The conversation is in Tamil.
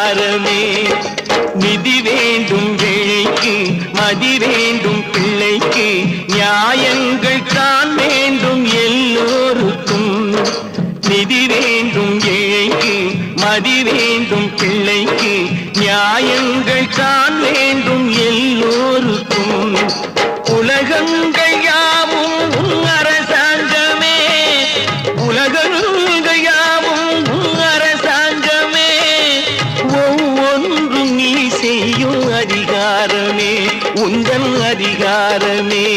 அதிகாரமே. நிதி வேண்டும் ஏழைக்கு, மதி வேண்டும் பிள்ளைக்கு, நியாயங்கள் தான் வேண்டும் எல்லோருக்கும். நிதி வேண்டும் ஏழைக்கு, மதி வேண்டும் பிள்ளைக்கு, நியாயங்கள் தான் வேண்டும் எல்லோருக்கும். உலகங்கள் யாவும் அரசாங்கமே, உலகங்கள் யாவும் அரசாங்கமே, ஒவ்வொன்றும் நீ செய்யும் அதிகாரமே, உந்தன் அதிகாரமே.